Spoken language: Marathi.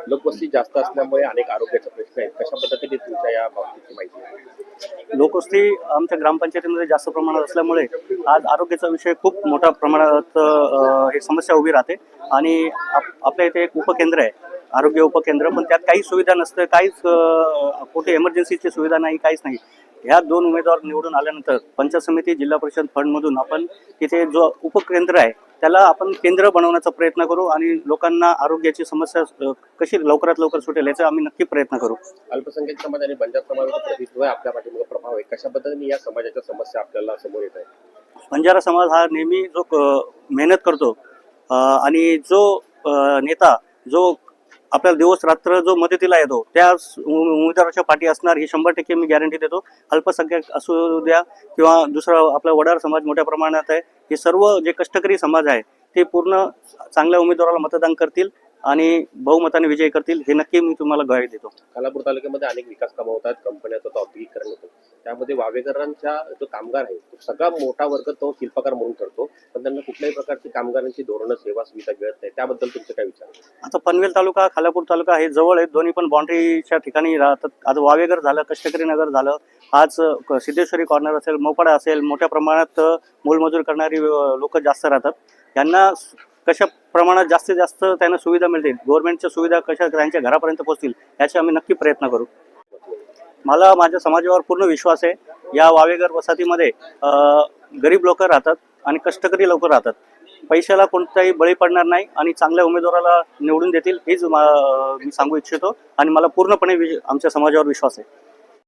लोकवस्ती जास्त असल्यामुळे अनेक आरोग्याचे प्रश्न आहेत. कशा पद्धतीने तुमच्या या बाबतीची माहिती आहे? लोकवस्ती आमच्या ग्रामपंचायतीमध्ये जास्त प्रमाणात असल्यामुळे आज आरोग्याचा विषय खूप मोठ्या प्रमाणात ही समस्या उभी राहते. आणि आपल्या इथे एक उपकेंद्र आहे, आरोग्य उपकेंद्र, पण त्यात काही सुविधा नसतं, काहीच कुठे इमर्जन्सीची सुविधा नाही, काहीच नाही. ह्या दोन उमेदवार निवडून आल्यानंतर पंचायत समिती जिल्हा परिषद फंडमधून आपण तिथे जो उपकेंद्र आहे त्याला आपण केंद्र बनवण्याचा प्रयत्न करू आणि लोकांना आरोग्याची समस्या कशी लवकरात लवकर सुटेल याचा आम्ही नक्की प्रयत्न करू. अल्पसंख्याक समाज आणि बंजारा समाजाचा प्रतिनिधित्व आहे आपल्या पाठीमागे प्रभाव आहे. कशा पद्धतीने या समाजाच्या समस्या आपल्याला समोर येत आहे? बंजारा समाज हा नेहमी जो मेहनत करतो आणि जो नेता जो आपल्याला दिवस रात्र जो मदतीला येतो त्या उमेदवाराच्या पाठी असणार ही 100% मी गॅरंटी देतो. अल्पसंख्याक असू द्या किंवा दुसरा आपला वडार समाज मोठ्या प्रमाणात आहे, हे सर्व जे कष्टकरी समाज आहे ते पूर्ण चांगल्या उमेदवाराला मतदान करतील आणि बहुमताने विजय करतील, हे नक्की मी तुम्हाला ग्वाही देतो. खालापूर तालुक्यामध्ये अनेक विकास कामं होतात, कंपन्याचं औद्योगिकरण होतं. त्यामध्ये वावेकरांचा जो कामगार आहे तो सगळा मोठा वर्ग तो शिल्पकार म्हणून करतो, पण त्यांना कुठल्याही प्रकारची कामगारांची धोरणं सेवा सुविधा मिळत नाही. त्याबद्दल तुमचे काय विचार? आता पनवेल तालुका खालापूर तालुका हे जवळ आहेत, दोन्ही पण बाउंड्रीच्या ठिकाणी राहतात. आता वावेघर झालं, कष्टकरी नगर झालं, आज सिद्धेश्वरी कॉर्नर असेल, मोपाडा असेल, मोठ्या प्रमाणात मोलमजूर करणारी लोक जास्त राहतात. यांना कशा प्रमाणात जास्तीत जास्त त्यांना सुविधा मिळतील, गव्हर्नमेंटच्या सुविधा कशा त्यांच्या घरापर्यंत पोहोचतील याचे आम्ही नक्की प्रयत्न करू. मला माझ्या समाजावर पूर्ण विश्वास आहे. या वावेघर वसाहतीमध्ये गरीब लोक राहतात आणि कष्टकरी लोक राहतात. पैशाला कोणताही बळी पडणार नाही आणि चांगल्या उमेदवाराला निवडून देतील हेच मी सांगू इच्छितो आणि मला पूर्णपणे आमच्या समाजावर विश्वास आहे.